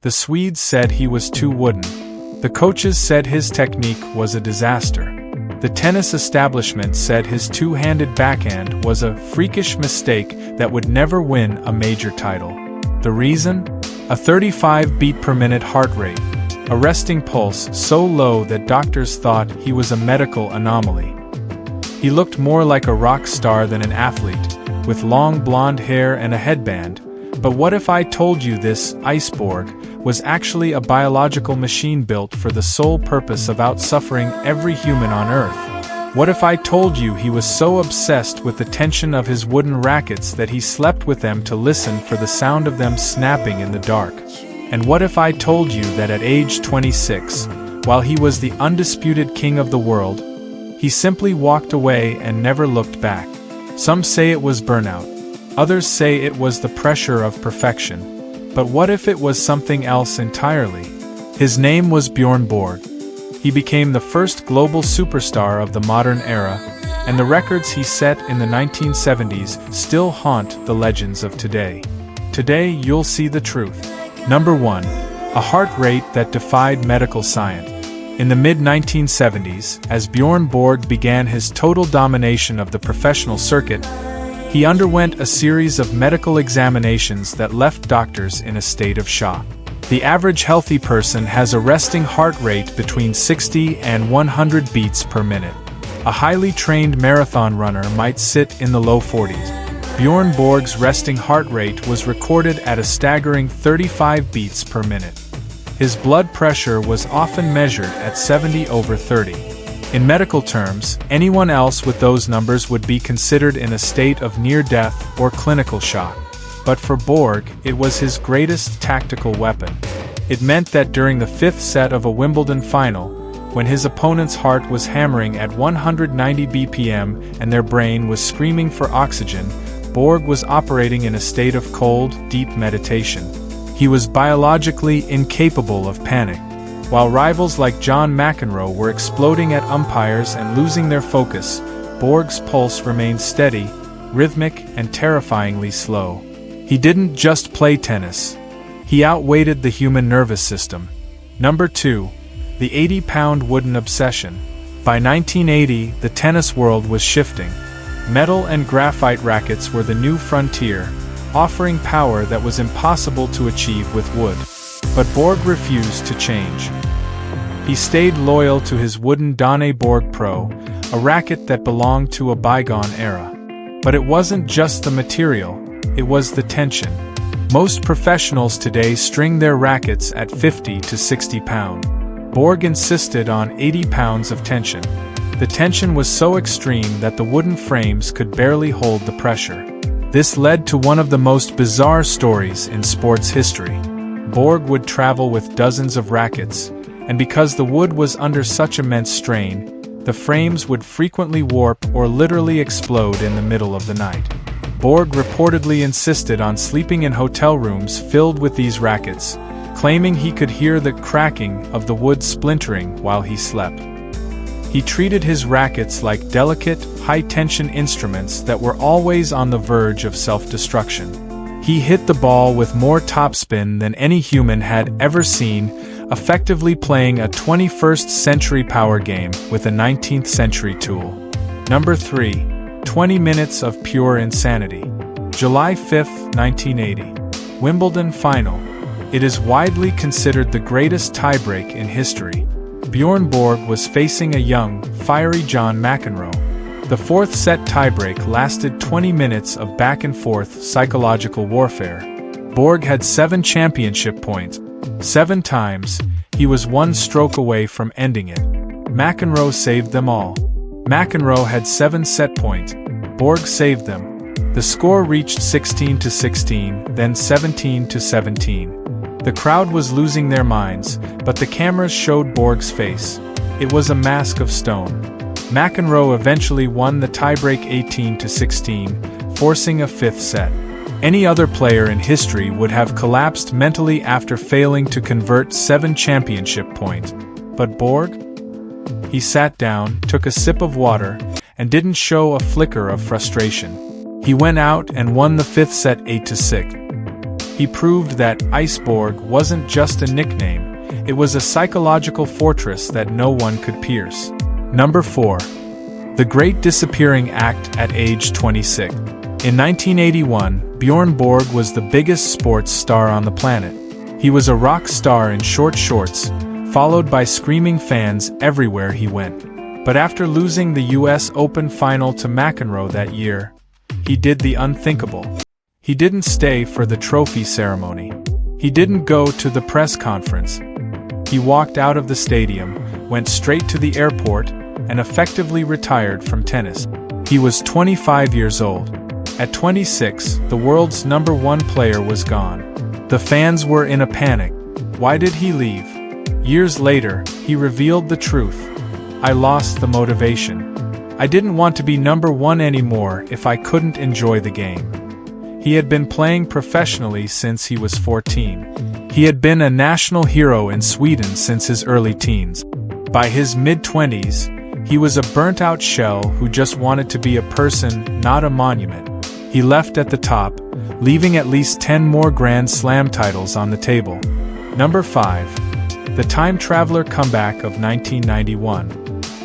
The Swedes said he was too wooden. The coaches said his technique was a disaster. The tennis establishment said his two-handed backhand was a freakish mistake that would never win a major title. The reason? A 35 beat per minute heart rate, a resting pulse so low that doctors thought he was a medical anomaly. He looked more like a rock star than an athlete, with long blonde hair and a headband. But what if I told you this Ice-Borg was actually a biological machine built for the sole purpose of outsuffering every human on Earth? What if I told you he was so obsessed with the tension of his wooden rackets that he slept with them to listen for the sound of them snapping in the dark? And what if I told you that at age 26, while he was the undisputed king of the world, he simply walked away and never looked back? Some say it was burnout. Others say it was the pressure of perfection. But what if it was something else entirely? His name was Björn Borg. He became the first global superstar of the modern era, and the records he set in the 1970s still haunt the legends of today. Today you'll see the truth. Number 1. A heart rate that defied medical science. In the mid-1970s, as Bjorn Borg began his total domination of the professional circuit, he underwent a series of medical examinations that left doctors in a state of shock. The average healthy person has a resting heart rate between 60 and 100 beats per minute. A highly trained marathon runner might sit in the low 40s. Bjorn Borg's resting heart rate was recorded at a staggering 35 beats per minute. His blood pressure was often measured at 70/30. In medical terms, anyone else with those numbers would be considered in a state of near-death or clinical shock. But for Borg, it was his greatest tactical weapon. It meant that during the fifth set of a Wimbledon final, when his opponent's heart was hammering at 190 BPM and their brain was screaming for oxygen, Borg was operating in a state of cold, deep meditation. He was biologically incapable of panic. While rivals like John McEnroe were exploding at umpires and losing their focus, Borg's pulse remained steady, rhythmic, and terrifyingly slow. He didn't just play tennis. He outweighed the human nervous system. Number 2. The 80-pound wooden obsession. By 1980, the tennis world was shifting. Metal and graphite rackets were the new frontier, offering power that was impossible to achieve with wood. But Borg refused to change. He stayed loyal to his wooden Donne Borg Pro, a racket that belonged to a bygone era. But it wasn't just the material, it was the tension. Most professionals today string their rackets at 50 to 60 pounds. Borg insisted on 80 pounds of tension. The tension was so extreme that the wooden frames could barely hold the pressure. This led to one of the most bizarre stories in sports history. Borg would travel with dozens of rackets, and because the wood was under such immense strain, the frames would frequently warp or literally explode in the middle of the night. Borg reportedly insisted on sleeping in hotel rooms filled with these rackets, claiming he could hear the cracking of the wood splintering while he slept. He treated his rackets like delicate, high-tension instruments that were always on the verge of self-destruction. He hit the ball with more topspin than any human had ever seen, effectively playing a 21st century power game with a 19th century tool. Number 3. 20 minutes of pure insanity. July 5, 1980. Wimbledon Final. It is widely considered the greatest tiebreak in history. Bjorn Borg was facing a young, fiery John McEnroe. The fourth set tiebreak lasted 20 minutes of back-and-forth psychological warfare. Borg had 7 championship points. 7 times, he was one stroke away from ending it. McEnroe saved them all. McEnroe had 7 set points. Borg saved them. The score reached 16-16, then 17-17. The crowd was losing their minds, but the cameras showed Borg's face. It was a mask of stone. McEnroe eventually won the tiebreak 18-16, forcing a 5th set. Any other player in history would have collapsed mentally after failing to convert 7 championship points. But Borg? He sat down, took a sip of water, and didn't show a flicker of frustration. He went out and won the 5th set 8-6. He proved that Ice-Borg wasn't just a nickname, it was a psychological fortress that no one could pierce. Number 4. The Great Disappearing Act at age 26. In 1981, Björn Borg was the biggest sports star on the planet. He was a rock star in short shorts, followed by screaming fans everywhere he went. But after losing the US Open final to McEnroe that year, he did the unthinkable. He didn't stay for the trophy ceremony. He didn't go to the press conference. He walked out of the stadium, went straight to the airport, and effectively retired from tennis. He was 25 years old. At 26, the world's #1 player was gone. The fans were in a panic. Why did he leave? Years later, he revealed the truth. I lost the motivation. I didn't want to be #1 anymore if I couldn't enjoy the game. He had been playing professionally since he was 14. He had been a national hero in Sweden since his early teens. By his mid-20s, he was a burnt-out shell who just wanted to be a person, not a monument. He left at the top, leaving at least 10 more Grand Slam titles on the table. Number 5. The Time Traveler Comeback of 1991.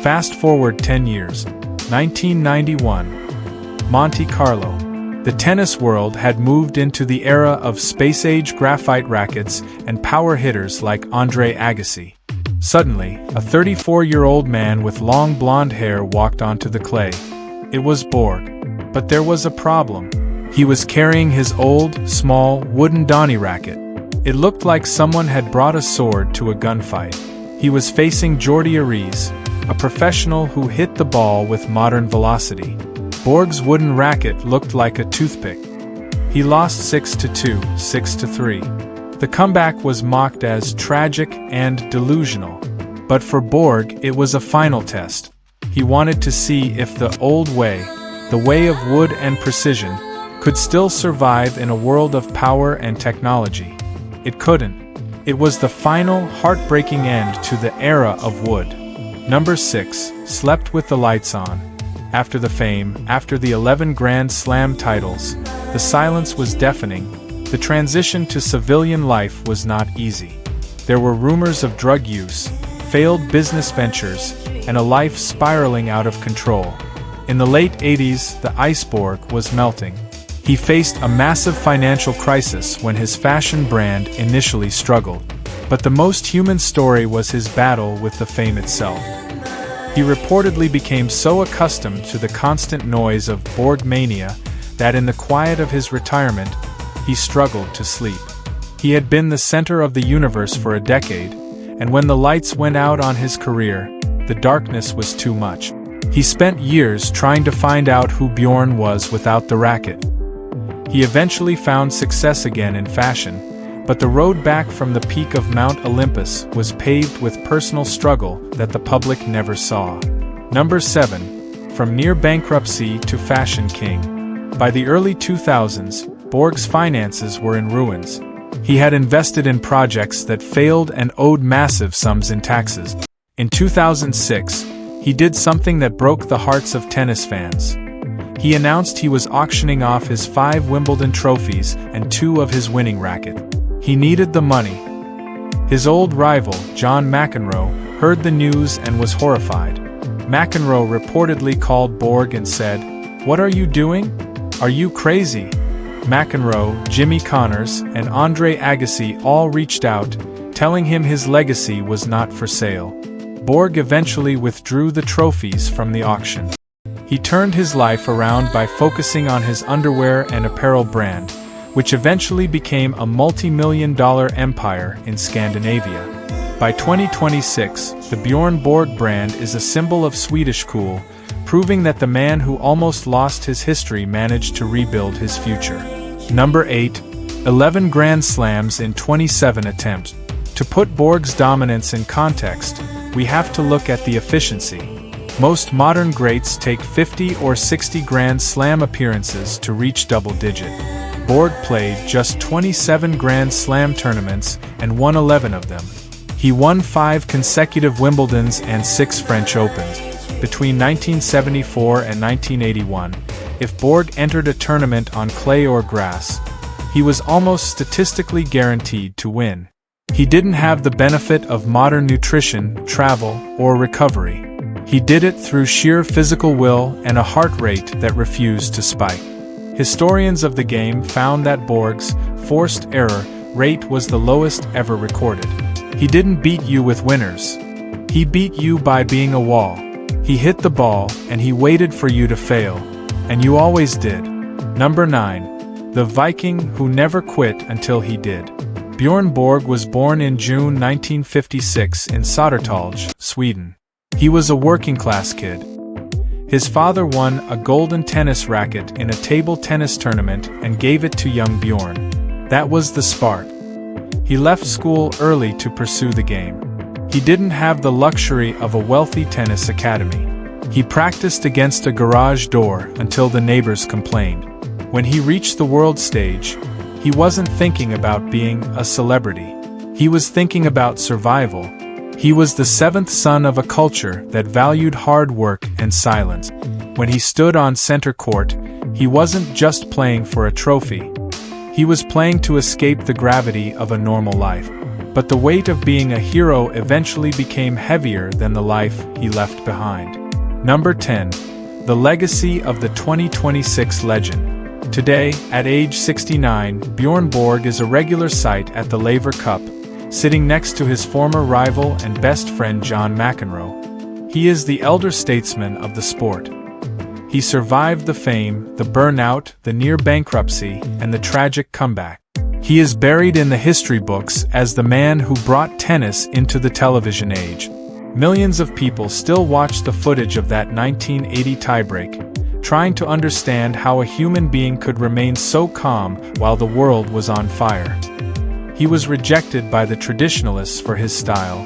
Fast forward 10 years. 1991. Monte Carlo. The tennis world had moved into the era of space-age graphite rackets and power hitters like Andre Agassi. Suddenly, a 34-year-old man with long blonde hair walked onto the clay. It was Borg. But there was a problem. He was carrying his old, small, wooden Donny racket. It looked like someone had brought a sword to a gunfight. He was facing Jordi Ariz, a professional who hit the ball with modern velocity. Borg's wooden racket looked like a toothpick. He lost 6-2, 6-3. The comeback was mocked as tragic and delusional. But for Borg, it was a final test. He wanted to see if the old way, the way of wood and precision, could still survive in a world of power and technology. It couldn't. It was the final, heartbreaking end to the era of wood. Number 6. Slept with the lights on. After the fame, after the 11 Grand Slam titles, the silence was deafening. The transition to civilian life was not easy. There were rumors of drug use, failed business ventures, and a life spiraling out of control. In the late 80s, the Ice-Borg was melting. He faced a massive financial crisis when his fashion brand initially struggled. But the most human story was his battle with the fame itself. He reportedly became so accustomed to the constant noise of Borg mania that in the quiet of his retirement, he struggled to sleep. He had been the center of the universe for a decade, and when the lights went out on his career, the darkness was too much. He spent years trying to find out who Bjorn was without the racket. He eventually found success again in fashion, but the road back from the peak of Mount Olympus was paved with personal struggle that the public never saw. Number 7. From near bankruptcy to fashion king. By the early 2000s, Borg's finances were in ruins. He had invested in projects that failed and owed massive sums in taxes. In 2006, he did something that broke the hearts of tennis fans. He announced he was auctioning off his 5 Wimbledon trophies and 2 of his winning racket. He needed the money. His old rival, John McEnroe, heard the news and was horrified. McEnroe reportedly called Borg and said, "What are you doing? Are you crazy?" McEnroe, Jimmy Connors, and Andre Agassi all reached out, telling him his legacy was not for sale. Borg eventually withdrew the trophies from the auction. He turned his life around by focusing on his underwear and apparel brand, which eventually became a multi-million-dollar empire in Scandinavia. By 2026, the Bjorn Borg brand is a symbol of Swedish cool, proving that the man who almost lost his history managed to rebuild his future. Number 8. 11 Grand Slams in 27 attempts. To put Borg's dominance in context, we have to look at the efficiency. Most modern greats take 50 or 60 Grand Slam appearances to reach double-digit. Borg played just 27 Grand Slam tournaments and won 11 of them. He won 5 consecutive Wimbledons and 6 French Opens. Between 1974 and 1981, if Borg entered a tournament on clay or grass, He was almost statistically guaranteed to win. He didn't have the benefit of modern nutrition, travel, or recovery. He did it through sheer physical will and a heart rate that refused to spike. Historians of the game found that Borg's forced error rate was the lowest ever recorded. He didn't beat you with winners. He beat you by being a wall. He hit the ball, and he waited for you to fail. And you always did. Number 9. The Viking who never quit until he did. Björn Borg was born in June 1956 in Södertälje, Sweden. He was a working-class kid. His father won a golden tennis racket in a table tennis tournament and gave it to young Bjorn. That was the spark. He left school early to pursue the game. He didn't have the luxury of a wealthy tennis academy. He practiced against a garage door until the neighbors complained. When he reached the world stage, he wasn't thinking about being a celebrity. He was thinking about survival. He was the 7th son of a culture that valued hard work and silence. When he stood on center court, he wasn't just playing for a trophy. He was playing to escape the gravity of a normal life. But the weight of being a hero eventually became heavier than the life he left behind. Number 10. The legacy of the 2026 legend. Today, at age 69, Bjorn Borg is a regular sight at the Laver Cup, sitting next to his former rival and best friend John McEnroe. He is the elder statesman of the sport. He survived the fame, the burnout, the near bankruptcy, and the tragic comeback. He is buried in the history books as the man who brought tennis into the television age. Millions of people still watch the footage of that 1980 tiebreak, trying to understand how a human being could remain so calm while the world was on fire. He was rejected by the traditionalists for his style.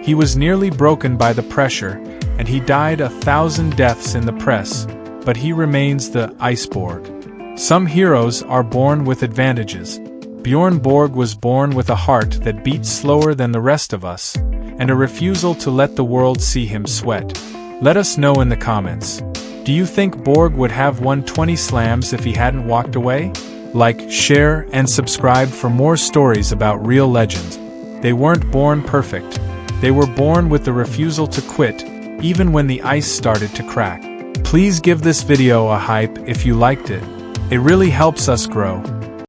He was nearly broken by the pressure, and he died 1,000 deaths in the press, but he remains the Ice-Borg. Some heroes are born with advantages. Bjorn Borg was born with a heart that beats slower than the rest of us, and a refusal to let the world see him sweat. Let us know in the comments. Do you think Borg would have won 20 slams if he hadn't walked away? Like, share, and subscribe for more stories about real legends. They weren't born perfect. They were born with the refusal to quit, even when the ice started to crack. Please give this video a hype if you liked it. It really helps us grow.